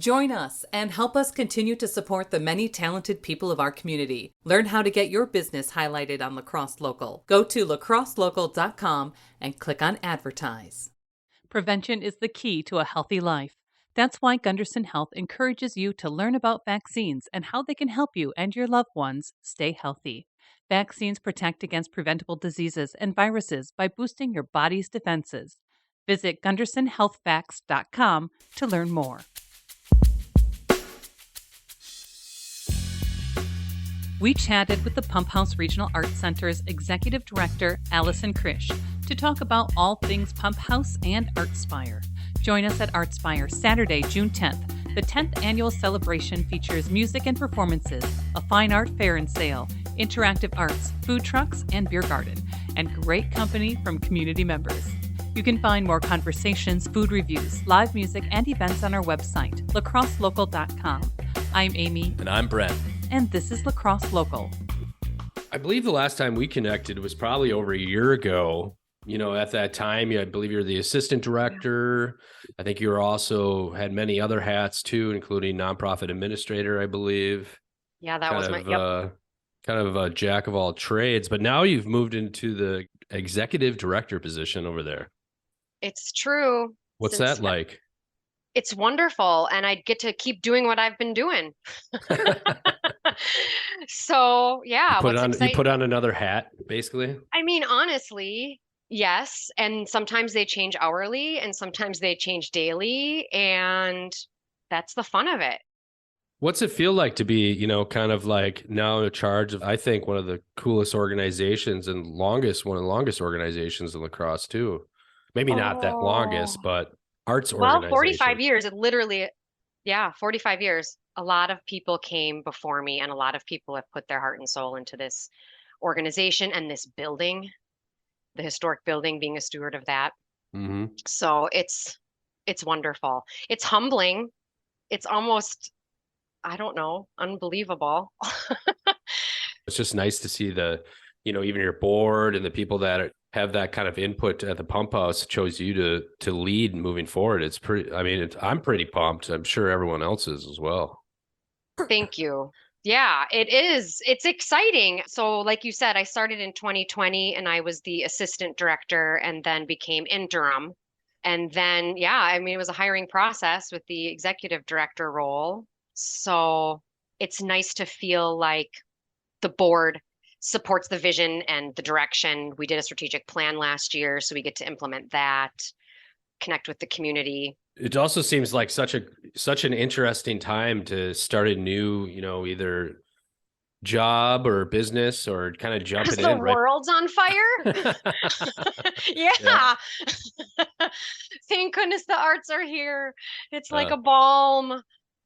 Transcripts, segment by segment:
Join us and help us continue to support the many talented people of our community. Learn how to get your business highlighted on La Crosse Local. Go to lacrosselocal.com and click on Advertise. Prevention is the key to a healthy life. That's why Gunderson Health encourages you to learn about vaccines and how they can help you and your loved ones stay healthy. Vaccines protect against preventable diseases and viruses by boosting your body's defenses. Visit GundersonHealthVax.com to learn more. We chatted with the Pump House Regional Arts Center's Executive Director, Allison Krzych, to talk about all things Pump House and Artspire. Join us at Artspire Saturday, June 10th. The 10th annual celebration features music and performances, a fine art fair and sale, interactive arts, food trucks, and beer garden, and great company from community members. You can find more conversations, food reviews, live music, and events on our website, lacrosselocal.com. I'm Amy. And I'm Brent. And this is La Crosse Local. I believe the last time we connected was probably over a year ago. You know, at that time, I believe you're the assistant director. I think you were also had many other hats too, including nonprofit administrator, I believe. Yeah, that was my kind of a jack of all trades. But now you've moved into the executive director position over there. It's true. What's that like? It's wonderful, and I get to keep doing what I've been doing. So yeah, you put on another hat, basically. I mean, honestly, yes. And sometimes they change hourly, and sometimes they change daily, and that's the fun of it. What's it feel like to be, you know, kind of like now in charge of, I think, one of the coolest organizations and one of the longest organizations in La Crosse too? Maybe not that longest, but arts organization. 45 years. It literally, 45 years. A lot of people came before me, and a lot of people have put their heart and soul into this organization and this building, the historic building, being a steward of that. Mm-hmm. So it's wonderful. It's humbling. It's almost, I don't know, unbelievable. It's just nice to see even your board and the people that have that kind of input at the Pump House chose you to lead moving forward. It's pretty, I'm pretty pumped. I'm sure everyone else is as well. Thank you. Yeah, it is. It's exciting. So like you said, I started in 2020 and I was the assistant director and then became interim. And then, it was a hiring process with the executive director role. So it's nice to feel like the board supports the vision and the direction. We did a strategic plan last year, so we get to implement that, connect with the community. It also seems like such an interesting time to start a new, either job or business or kind of jumping in. The world's on fire. Yeah. Thank goodness the arts are here. It's like a balm.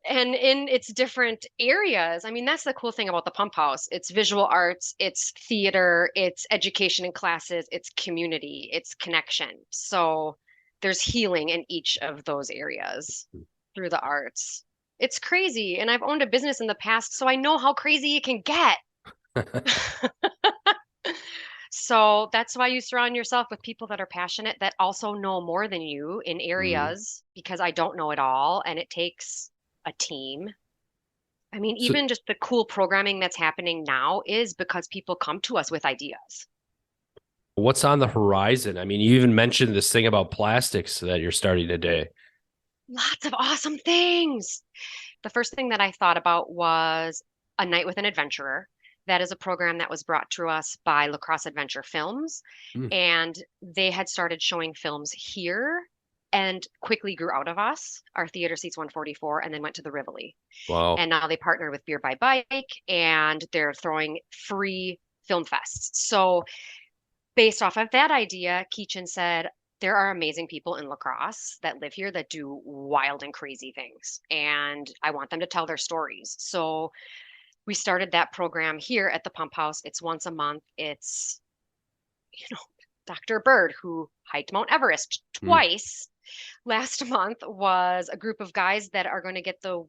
And in its different areas. I mean, that's the cool thing about the Pump House. It's visual arts, it's theater, it's education and classes, it's community, it's connection. So there's healing in each of those areas through the arts. It's crazy. And I've owned a business in the past, so I know how crazy it can get. So that's why you surround yourself with people that are passionate, that also know more than you in areas, because I don't know it all. And it takes a team. I mean, even just the cool programming that's happening now is because people come to us with ideas. What's on the horizon? I mean, you even mentioned this thing about plastics that you're starting today. Lots of awesome things. The first thing that I thought about was A Night with an Adventurer. That is a program that was brought to us by La Crosse Adventure Films. And they had started showing films here and quickly grew out of us. Our theater seats 144 and then went to the Rivoli. Wow. And now they partnered with Beer by Bike and they're throwing free film fests. So based off of that idea, Keechan said, there are amazing people in La Crosse that live here that do wild and crazy things. And I want them to tell their stories. So we started that program here at the Pump House. It's once a month. It's, Dr. Bird, who hiked Mount Everest twice. Last month was a group of guys that are going to get the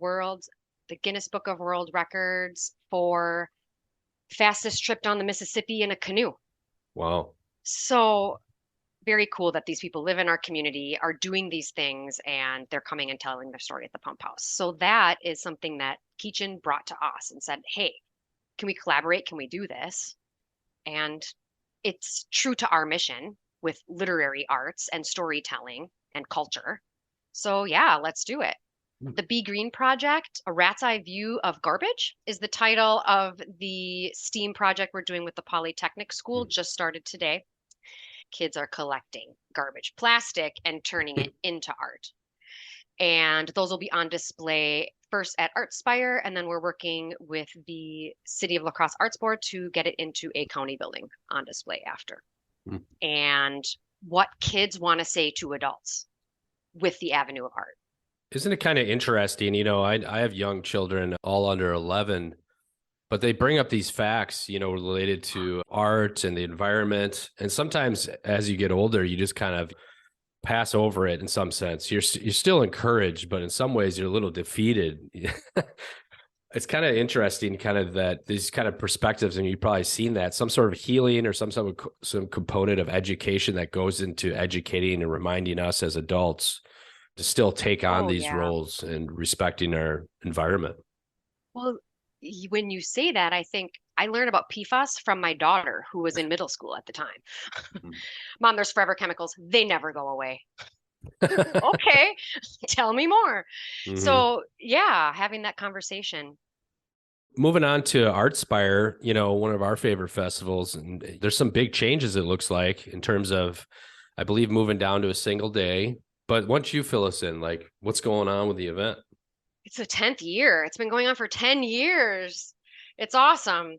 Guinness Book of World Records for fastest trip down the Mississippi in a canoe. Wow. So very cool that these people live in our community, are doing these things, and they're coming and telling their story at the pump house. So that is something that Krzych brought to us and said, hey, can we collaborate? Can we do this? And it's true to our mission with literary arts and storytelling and culture. So yeah, let's do it. The Be Green Project, A Rat's Eye View of Garbage, is the title of the STEAM project we're doing with the Polytechnic School, just started today. Kids are collecting garbage, plastic, and turning it into art. And those will be on display first at Artspire, and then we're working with the City of La Crosse Arts Board to get it into a county building on display after. And what kids want to say to adults with the avenue of art. Isn't it kind of interesting? You know, I have young children, all under 11, but they bring up these facts, you know, related to art and the environment. And sometimes as you get older, you just kind of pass over it in some sense. You're still encouraged, but in some ways you're a little defeated. It's kind of interesting, kind of that these kind of perspectives, and you've probably seen that, some sort of healing or some component of education that goes into educating and reminding us as adults to still take on these roles and respecting our environment. Well, when you say that, I think I learned about PFAS from my daughter, who was in middle school at the time. Mom, there's forever chemicals. They never go away. Okay, tell me more. So yeah, having that conversation. Moving on to Artspire, you know, one of our favorite festivals, and there's some big changes, it looks like, in terms of, I believe, moving down to a single day. But once you fill us in, like, what's going on with the event? It's the 10th year. It's been going on for 10 years. It's awesome.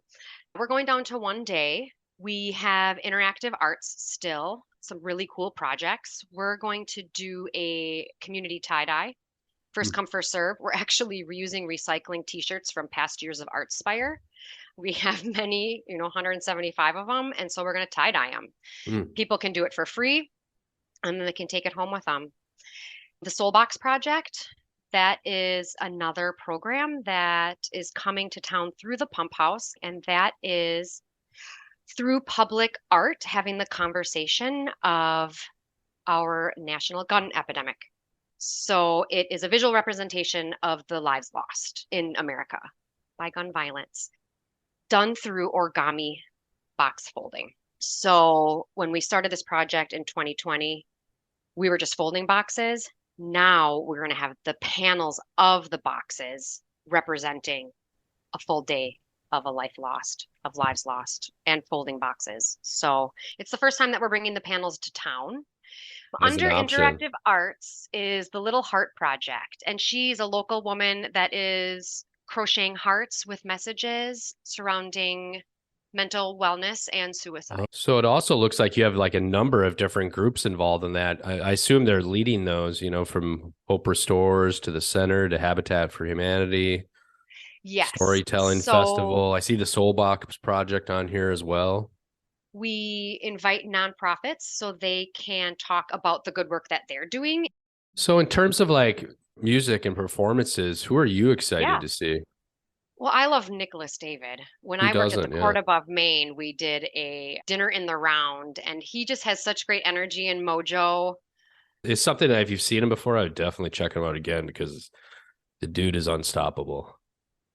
We're going down to one day. We have interactive arts still, some really cool projects. We're going to do a community tie-dye. First come, first serve. We're actually reusing recycling t-shirts from past years of Artspire. We have many, 175 of them. And so we're going to tie-dye them. People can do it for free, and then they can take it home with them. The Soulbox Project, that is another program that is coming to town through the Pump House, and that is through public art, having the conversation of our national gun epidemic. So it is a visual representation of the lives lost in America by gun violence, done through origami box folding. So when we started this project in 2020, we were just folding boxes. Now we're going to have the panels of the boxes representing a full day of a life lost, of lives lost, and folding boxes. So it's the first time that we're bringing the panels to town. Under interactive arts is the Little Heart Project, and she's a local woman that is crocheting hearts with messages surrounding mental wellness and suicide. So it also looks like you have like a number of different groups involved in that. I assume they're leading those, from Hope Restores to the Center to Habitat for Humanity. Yes. Storytelling Festival. I see the Soulbox Project on here as well. We invite nonprofits so they can talk about the good work that they're doing. So in terms of like music and performances, who are you excited to see? Well, I love Nicholas David. When I worked at the Court Above Maine, we did a dinner in the round, and he just has such great energy and mojo. It's something that if you've seen him before, I would definitely check him out again because the dude is unstoppable.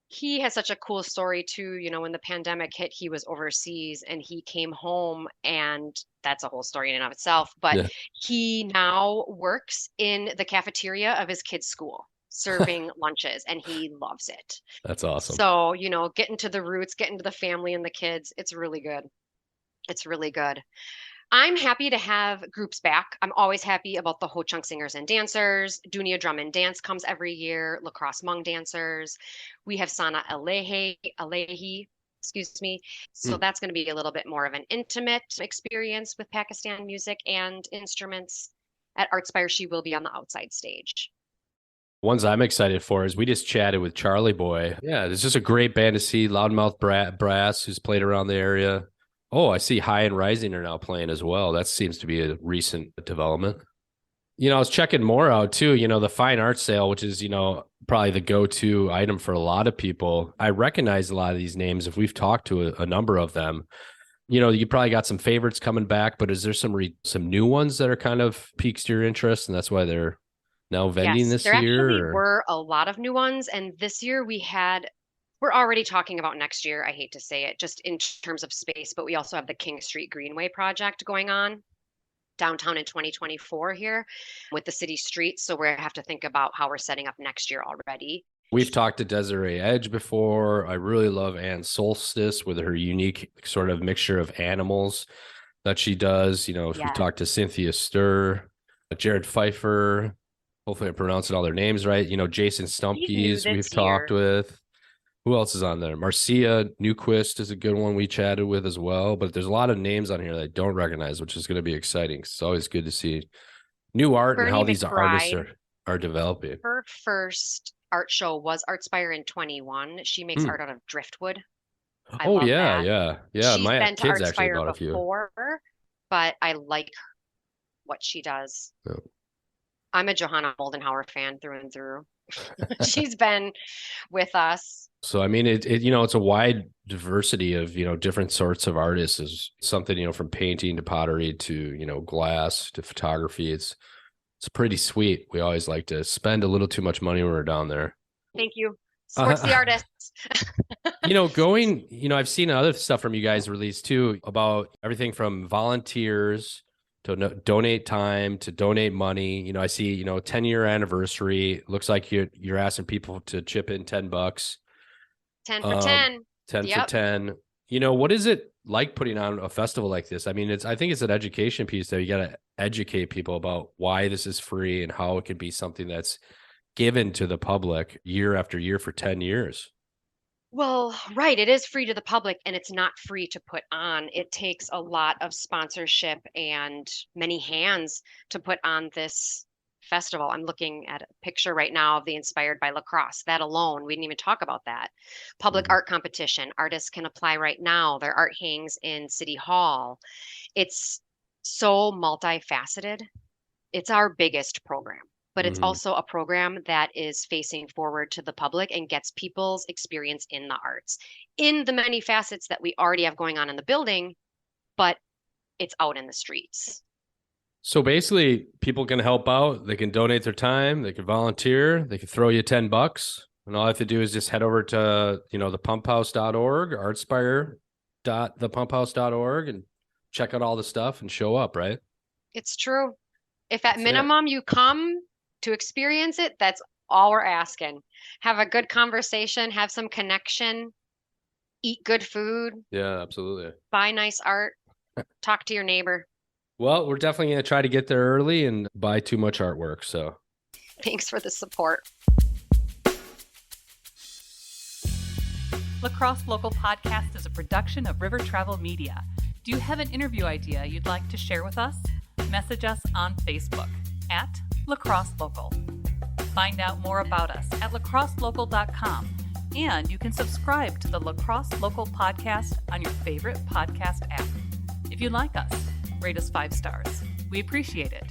He has such a cool story too. When the pandemic hit, he was overseas and he came home, and that's a whole story in and of itself. But he now works in the cafeteria of his kid's school, serving lunches, and he loves it. That's awesome. So, getting to the roots, getting to the family and the kids, it's really good. It's really good. I'm happy to have groups back. I'm always happy about the Ho Chunk Singers and Dancers. Dunia Drum and Dance comes every year. La Crosse Hmong Dancers. We have Sana Alehi, excuse me. So that's going to be a little bit more of an intimate experience with Pakistan music and instruments. At Artspire, she will be on the outside stage. Ones I'm excited for is we just chatted with Charlie Boy. Yeah, it's just a great band to see. Loudmouth Brass, who's played around the area. Oh, I see High and Rising are now playing as well. That seems to be a recent development. I was checking more out too. The fine art sale, which is, probably the go-to item for a lot of people. I recognize a lot of these names if we've talked to a number of them. You probably got some favorites coming back, but is there some new ones that are kind of piques your interest, and that's why they're now vending Yes, this there actually year? were a lot of new ones. And this year we're already talking about next year. I hate to say it, just in terms of space, but we also have the King Street Greenway project going on downtown in 2024 here with the city streets. So we have to think about how we're setting up next year already. We've talked to Desiree Edge before. I really love Ann Solstice with her unique sort of mixture of animals that she does. We've Yes. talked to Cynthia Sturr, Jared Pfeiffer. Hopefully I'm pronouncing all their names right. Jason Stumpkes we've talked with. Who else is on there? Marcia Newquist is a good one we chatted with as well. But there's a lot of names on here that I don't recognize, which is going to be exciting. It's always good to see new art and how these artists are developing. Her first art show was Artspire in 21. She makes art out of driftwood. I love that. Yeah. She's My been to kids actually Artspire bought a few. before, but I like what she does. Yeah. I'm a Johanna Moldenhauer fan through and through. She's been with us. So, I mean, it's a wide diversity of, different sorts of artists. Is something, from painting to pottery to, glass to photography. It's pretty sweet. We always like to spend a little too much money when we're down there. Thank you. Supports the artists. I've seen other stuff from you guys released too about everything from volunteers to donate time to donate money. I see, 10-year anniversary. Looks like you're asking people to chip in $10. 10 for 10. 10 for 10. What is it like putting on a festival like this? I mean, I think it's an education piece that you got to educate people about why this is free and how it can be something that's given to the public year after year for 10 years. Well, right. It is free to the public and it's not free to put on. It takes a lot of sponsorship and many hands to put on this festival. I'm looking at a picture right now of the Inspired by Lacrosse. That alone, we didn't even talk about that. Public art competition. Artists can apply right now. Their art hangs in City Hall. It's so multifaceted. It's our biggest program, but it's also a program that is facing forward to the public and gets people's experience in the arts in the many facets that we already have going on in the building, but it's out in the streets. So basically, people can help out. They can donate their time. They can volunteer. They can throw you $10. And all I have to do is just head over to, thepumphouse.org, artspire.thepumphouse.org, and check out all the stuff and show up, right? It's true. If at minimum you come to experience it, that's all we're asking. Have a good conversation, have some connection, eat good food. Yeah, absolutely. Buy nice art, talk to your neighbor. Well, we're definitely going to try to get there early and buy too much artwork. So thanks for the support. Lacrosse Local Podcast is a production of River Travel Media. Do you have an interview idea you'd like to share with us? Message us on Facebook at Lacrosse Local. Find out more about us at lacrosselocal.com, and you can subscribe to the Lacrosse Local Podcast on your favorite podcast app. If you like us, rate us 5 stars. We appreciate it.